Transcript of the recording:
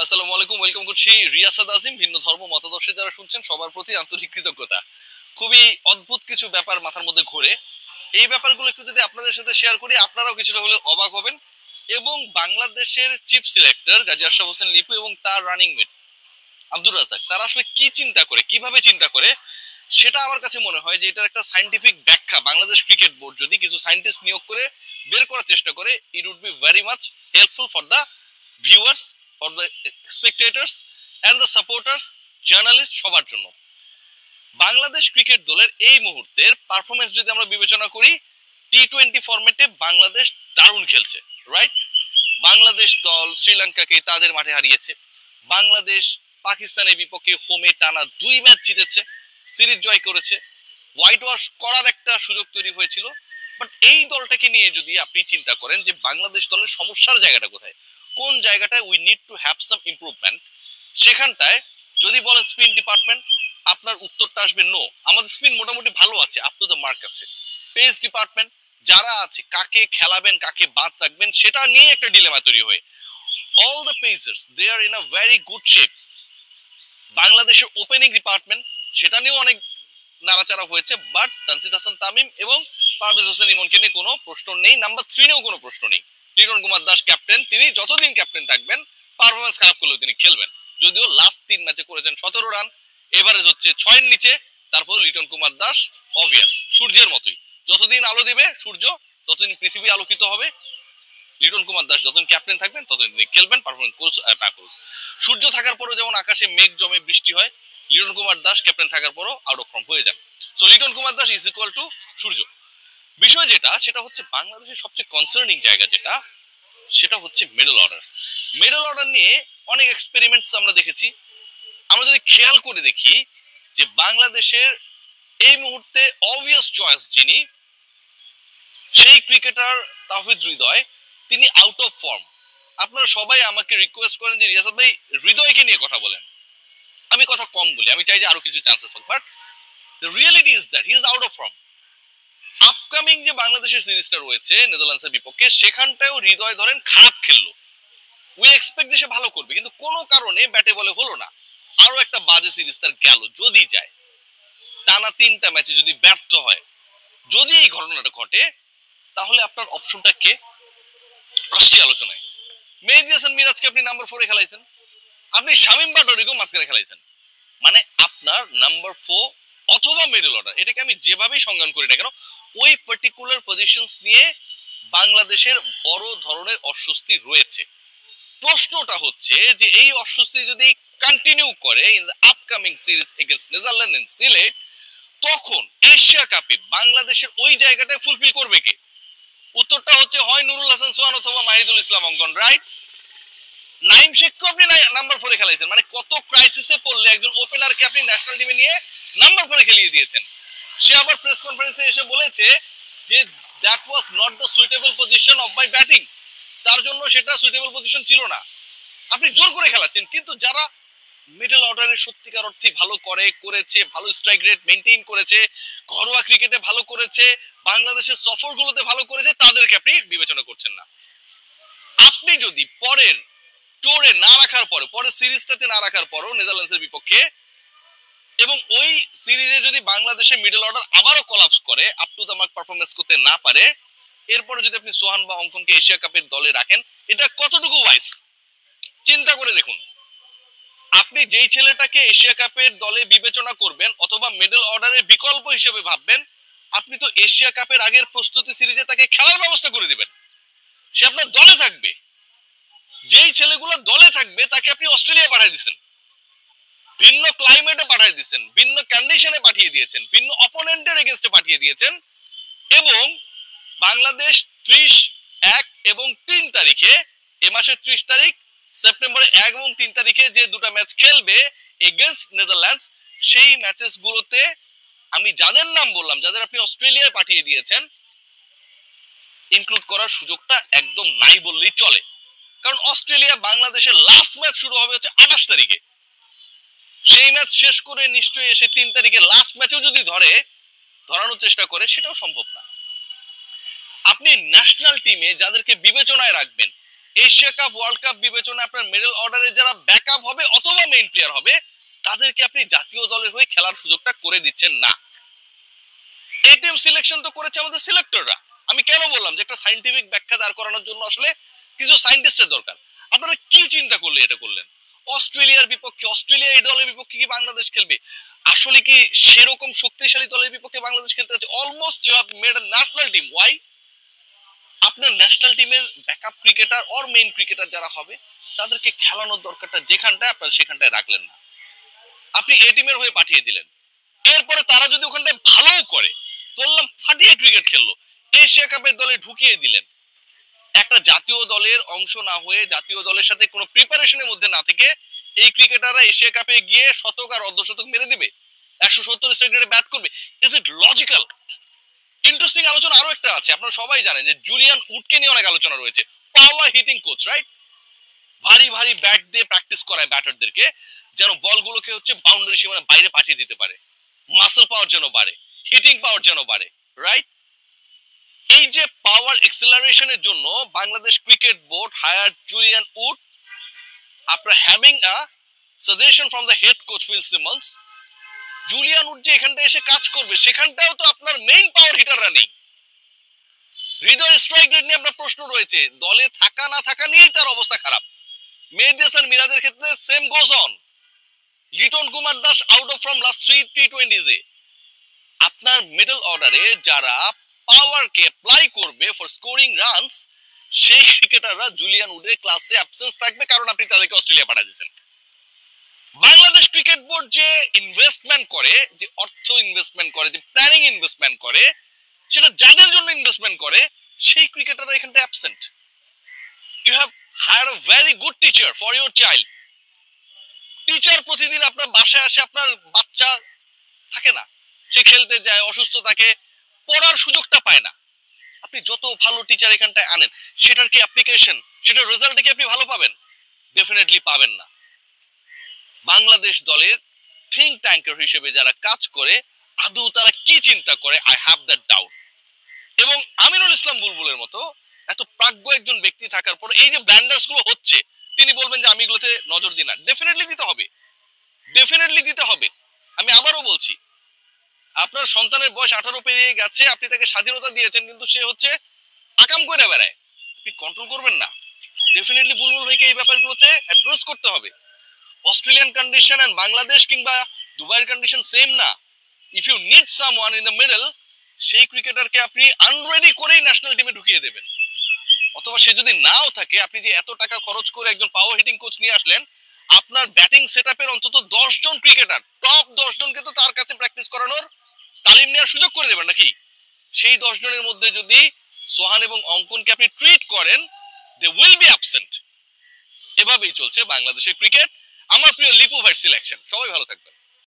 আসসালামু আলাইকুম, ওয়েলকাম করছি রিয়াসাদ আজিম। ভিন্ন ধর্ম মতাদর্শে যারা শুনছেন সবার প্রতি আন্তরিক কৃতজ্ঞতা। খুবই অদ্ভুত কিছু ব্যাপার মাথার মধ্যে ঘোরে। এই ব্যাপারগুলো একটু যদি আপনাদের সাথে শেয়ার করি, আপনারাও কিছুটা হলে অবাক হবেন। এবং বাংলাদেশের চিফ সিলেক্টর গাজী আশরাফ হোসেন লিপু এবং তার রানিং মেট আব্দুর রাজ্জাক, তারা আসলে কি চিন্তা করে, কিভাবে চিন্তা করে, সেটা আমার কাছে মনে হয় যে এটার একটা সায়েন্টিফিক ব্যাখ্যা বাংলাদেশ ক্রিকেট বোর্ড যদি কিছু সায়েন্টিস্ট নিয়োগ করে বের করার চেষ্টা করে, it would be very much helpful for the viewers, for the spectators and the supporters, journalist, সবার জন্য। বাংলাদেশ ক্রিকেট দলের এই মুহূর্তের পারফরমেন্স যদি আমরা বিবেচনা করি, টি-20 ফরম্যাটে বাংলাদেশ দারুণ খেলছে, রাইট? বাংলাদেশ দল শ্রীলঙ্কাকে তাদের মাঠে হারিয়েছে। বাংলাদেশ পাকিস্তানের বিপক্ষে হোমে টানা 2 ম্যাচ জিতেছে, সিরিজ জয় করেছে। হোয়াইট ওয়াশ করার একটা সুযোগ তৈরি হয়েছিল। বাট এই দলটাকে নিয়ে যদি আপনি চিন্তা করেন যে বাংলাদেশ দলের সমস্যার জায়গাটা কোথায়, কোন জায়গাটায় we need to have some improvement, সেখানটায় যদি বলেন স্পিন ডিপার্টমেন্ট, আপনার উত্তরটা আসবে নো। আমাদের স্পিন মোটামুটি ভালো আছে, আপ টু দ্য মার্ক আছে। পেস ডিপার্টমেন্ট যারা আছে, কাকে খেলাবেন কাকে বাদ রাখবেন সেটা নিয়ে একটা ডিলেমা তৈরি হয়। All the pacers they are in a very good shape. বাংলাদেশের ওপেনিং ডিপার্টমেন্ট, সেটা নিয়েও অনেক নাড়াচাড়া হয়েছে। বাট তানজিদ হাসান তামিম এবং পারভেজ হোসেন ইমনকে নিয়ে কোনো প্রশ্ন নেই। নাম্বার 3 নিয়েও কোনো প্রশ্ন নেই। লিটন কুমার দাস ক্যাপ্টেন, তিনি যতদিন ক্যাপ্টেন থাকবেন, পারফরমেন্স খারাপ করলেও তিনি খেলবেন। যদিও লাস্ট 3 ম্যাচে করেছেন 17 রান, এভারেজ হচ্ছে 6 এর নিচে। তারপর লিটন কুমার দাস অবভিয়াস সূর্যের মতোই, যতদিন আলো দেবে সূর্য ততদিন পৃথিবী আলোকিত হবে। লিটন কুমার দাস যতদিন ক্যাপ্টেন থাকবেন ততদিন তিনি খেলবেন, পারফরমেন্স কোচ না করুন। সূর্য থাকার পরও যেমন আকাশে মেঘ জমে বৃষ্টি হয়, লিটন কুমার দাস ক্যাপ্টেন থাকার পরও আউট অফ ফর্ম হয়ে যান। So Liton Kumar Das is equal to Surya. বিষয় যেটা, সেটা হচ্ছে বাংলাদেশের সবচেয়ে কনসার্নিং জায়গা যেটা, সেটা হচ্ছে মিডল অর্ডার। মিডল অর্ডার নিয়ে অনেক এক্সপেরিমেন্টস আমরা দেখেছি। আমরা যদি খেয়াল করে দেখি যে বাংলাদেশের এই মুহূর্তে অবভিয়াস চয়েস যিনি, সেই ক্রিকেটার তাওহিদ হৃদয়, তিনি আউট অফ ফর্ম। আপনারা সবাই আমাকে রিকোয়েস্ট করেন যে রিয়াসাদ ভাই হৃদয়কে নিয়ে কথা বলেন, আমি কথা কম বলি, আমি চাই যে আরো কিছু চান্সেস পাক। But the reality is that he is out of form. Upcoming যে বাংলাদেশের সিরিজটা রয়েছে নেদারল্যান্ডসের বিপক্ষে, সেখানটাও হৃদয় ধরেন খারাপ খেললো। উই এক্সপেক্ট যে সে ভালো করবে, কিন্তু কোনো কারণে ব্যাটে বলে হলো না। আরো একটা বাজে সিরিজ তার গেল। যদি যায় টানা 3টা ম্যাচে যদি ব্যর্থ হয়, যদি এই ঘটনাটা ঘটে, তাহলে আপনার অপশনটা কে? আসছে আলোচনায়। মেহেদী হাসান মিরাজকে আপনি নাম্বার 4-এ খেলাইছেন, আপনি শামীম পাটোয়ারিকেও মাঝখানে খেলাইছেন। মানে আপনার নাম্বার 4 অথবা মিডল অর্ডার, এটাকে আমি যেভাবেই সংজ্ঞান করি না কেন, ওই পার্টিকুলার পজিশনস নিয়ে বাংলাদেশের বড় ধরনের অস্বস্তি রয়েছে। প্রশ্নটা হচ্ছে যে এই অস্বস্তি যদি কন্টিনিউ করে in the upcoming series against Netherland and Sylhet, তখন এশিয়া কাপে বাংলাদেশের ওই জায়গাটায় ফুলফিল করবে কে? উত্তরটা হচ্ছে হয় নুরুল হাসান সোহান অথবা মাহিদুল ইসলাম অঙ্কন, রাইট? নাইম শেখকে আপনি নাম্বার 4-এ খেলাইছেন, মানে কত ক্রাইসিসে পড়লে একজন ওপেনারকে আপনি ন্যাশনাল টিমে নিয়ে নাম্বার 4-এ খেলিয়ে দিয়েছেন। সে আবার প্রেস কনফারেন্সে এসে বলেছে যে that was not the suitable position of my batting, তার জন্য সেটা সুইটেবল পজিশন ছিল না। আপনি জোর করে খেলাচ্ছেন, কিন্তু যারা মিডল অর্ডারে সত্যিকার অর্থে ভালো করেছে, ভালো স্ট্রাইক রেট মেইনটেইন করেছে, ঘরোয়া ক্রিকেটে ভালো করেছে, বাংলাদেশের সফরগুলোতে ভালো করেছে, তাদেরকে আপনি বিবেচনা করছেন না। আপনি যদি পরের টুরে না রাখার পরে, পরের সিরিজটাতে না রাখার পরও নেদারল্যান্ডসের বিপক্ষে, এবং ওই সিরিজে যদি বাংলাদেশের মিডল অর্ডার আবারও কলাপস করে, up to the mark performance করতে না পারে, এরপরে যদি আপনি সোহান বা অঙ্কনকে এশিয়া কাপের দলে রাখেন, এটা কতটুকু ওয়াইস চিন্তা করে দেখুন। আপনি যেই ছেলেটাকে এশিয়া কাপের দলে বিবেচনা করবেন অথবা মিডল অর্ডারের বিকল্প হিসেবে ভাববেন, আপনি তো এশিয়া কাপের আগের প্রস্তুতি সিরিজে তাকে খেলার ব্যবস্থা করে দিবেন, সে আপনার দলে থাকবে। যেই ছেলেগুলো দলে থাকবে তাকে আপনি অস্ট্রেলিয়া পাঠিয়ে দিচ্ছেন, ভিন্ন ক্লাইমেটে পাঠিয়ে দিচ্ছেন, ভিন্ন কন্ডিশনে পাঠিয়ে দিয়েছেন, ভিন্ন অপোনেন্টের এগেইনস্টে পাঠিয়ে দিয়েছেন। এবং বাংলাদেশ 30, 1 এবং 3 তারিখে, এ মাসের 30 তারিখ, সেপ্টেম্বরের 1 এবং 3 তারিখে যে দুটো ম্যাচ খেলবে এগেইনস্ট নেদারল্যান্ডস, সেই ম্যাচেস গুলোতে আমি যাদের নাম বললাম, যাদের আপনি অস্ট্রেলিয়ায় পাঠিয়ে দিয়েছেন, ইনক্লুড করার সুযোগটা একদম নাই বললেই চলে। কারণ অস্ট্রেলিয়া বাংলাদেশের লাস্ট ম্যাচ শুরু হবে হচ্ছে 28 তারিখে। সেই ম্যাচ শেষ করে নিশ্চয়ই এসে 3 তারিখে লাস্ট ম্যাচেও যদি ধরানোর চেষ্টা করে, সেটাও সম্ভব না। আপনি ন্যাশনাল টিমে যাদেরকে বিবেচনায় রাখবেন, এশিয়া কাপ ওয়ার্ল্ড কাপ বিবেচনায় আপনার মিডল অর্ডারে যারা ব্যাকআপ হবে অথবা মেইন প্লেয়ার হবে তাদেরকে আপনি জাতীয় দলের হয়ে খেলার সুযোগটা করে দিচ্ছেন না। এই টিম সিলেকশন তো করেছে আমাদের সিলেক্টররা। আমি কেন বললাম যে একটা সায়েন্টিফিক ব্যাখ্যা দাঁড় করানোর জন্য আসলে কিছু সায়েন্টিস্টের দরকার। আপনারা কি চিন্তা করলে এটা করলেন? অস্ট্রেলিয়ার বিপক্ষে, অস্ট্রেলিয়া এই দলের বিপক্ষে কি বাংলাদেশ খেলবে? আসলে কি সেরকম শক্তিশালী দলের বিপক্ষে বাংলাদেশ খেলতে আছে? Almost you have made a national team. Why? আপনার ন্যাশনাল টিমের backup cricketer or main cricketer যারা হবে তাদেরকে খেলানোর দরকারটা যেখানটায় আপনার সেখানটায় রাখলেন না, আপনি এ টিমের হয়ে পাঠিয়ে দিলেন। এরপরে তারা যদি ওখানটায় ভালোও করে, বললাম ফাটিয়ে ক্রিকেট খেললো, এশিয়া কাপের দলে ঢুকিয়ে দিলেন। একটা জাতীয় দলের অংশ না হয়ে, জাতীয় দলের সাথে কোনো প্রিপারেশনের মধ্যে না থেকে এই ক্রিকেটাররা এশিয়া কাপে গিয়ে শতক আর অর্ধশতক মেরে দিবে, 170 স্ট্রাইক রেটে ব্যাট করবে। Is it logical? ইন্টারেস্টিং আলোচনা আরো একটা আছে, আপনারা সবাই জানেন যে জুলিয়ান উডকে নিয়ে অনেক আলোচনা রয়েছে। পাওয়ার হিটিং কোচ, রাইট? ভারী ভারী ব্যাট দিয়ে প্র্যাকটিস করায় ব্যাটারদেরকে যেন বলগুলোকে হচ্ছে বাউন্ডারি সীমানার বাইরে পাঠিয়ে দিতে পারে, মাসল পাওয়ার যেন বাড়ে, হিটিং পাওয়ার যেন বাড়ে, রাইট? এই যে পাওয়ার এক্সেলারেশনের জন্য Bangladesh cricket board hire Julian Wood after having a suggestion from the head coach Phil Simmons. Julian Wood যে এখানটা এসে কাজ করবে সেখানটাও তো আপনার মেইন পাওয়ার হিটাররা নেই। হৃদয় স্ট্রাইক রেট নিয়ে আপনার প্রশ্ন রয়েছে, দলে থাকা না থাকা নিয়েই তার অবস্থা খারাপ। মেহেদী হাসান মিরাজের ক্ষেত্রে same goes on. Liton Kumar Das out of from last 3 টি20s এ। আপনার মিডল অর্ডারে যারা পাওয়ারকে অ্যাপ্লাই করবে ফর স্কোরিং রানস সেই ক্রিকেটাররা জুলিয়ান উডের ক্লাসে অ্যাবসেন্স থাকবে, কারণ আপনি তাদেরকে অস্ট্রেলিয়া পাঠিয়ে দিয়েছেন। বাংলাদেশ ক্রিকেট বোর্ড যে ইনভেস্টমেন্ট করে, যে অর্থ ইনভেস্টমেন্ট করে, যে প্ল্যানিং ইনভেস্টমেন্ট করে, সেটা যাদের জন্য ইনভেস্টমেন্ট করে সেই ক্রিকেটাররা এখানটা absent. You have hire a very good teacher for your child. Teacher প্রতিদিন আপনার বাসায় আসে, আপনার বাচ্চা থাকে না, সে খেলতে যায়, অসুস্থ থাকে, পড়ার সুযোগটা পায় না। আপনি যত ভালো টিচার এখানটায় আনেন, সেটার কি অ্যাপ্লিকেশন, সেটার রেজাল্ট কি আপনি ভালো পাবেন? ডেফিনেটলি পাবেন না। বাংলাদেশ দলের থিঙ্ক ট্যাঙ্কার হিসেবে যারা কাজ করে আদৌ তারা কি চিন্তা করে, আই হ্যাভ দ্যাট ডাউট। এবং আমিনুল ইসলাম বুলবুলের মতো এত প্রাজ্ঞ একজন ব্যক্তি থাকার পর এই যে ব্ল্যান্ডার্স গুলো হচ্ছে, তিনি বলবেন যে আমি এগুলোতে নজর দিই না। ডেফিনেটলি দিতে হবে, ডেফিনেটলি দিতে হবে। আমি আবারও বলছি, আপনার সন্তানের বয়স 18 পেরিয়ে গেছে, আপনি তাকে স্বাধীনতা দিয়েছেন, কিন্তু সে হচ্ছে আকাম করে বেড়ায়, আপনি কন্ট্রোল করবেন না। ডেফিনেটলি বুলবুল ভাইকে এই ব্যাপারগুলোতে অ্যাড্রেস করতে হবে। অস্ট্রেলিয়ান কন্ডিশন এন্ড বাংলাদেশ কিংবা দুবাইয়ের কন্ডিশন সেম না। If you need someone in the middle, সেই ক্রিকেটারকে আপনি আনরেডি করেই ন্যাশনাল টিমে ঢুকিয়ে দেবেন। অথবা সে যদি নাও থাকে, আপনি যে এত টাকা খরচ করে একজন পাওয়ার হিটিং কোচ নিয়ে আসলেন, আপনার ব্যাটিং সেটআপের অন্তত 10 জন ক্রিকেটার, টপ 10 জনকে তো তার কাছে প্র্যাকটিস করানোর, তালিম নেওয়ার সুযোগ করে দেবেন নাকি? সেই 10 জনের মধ্যে যদি সোহান এবং অঙ্কনকে আপনি ট্রিট করেন, দে উইল বি অ্যাবসেন্ট। এভাবেই চলছে বাংলাদেশের ক্রিকেট। আমার প্রিয় লিপু ভাইয়ের সিলেকশন। সবাই ভালো থাকবেন।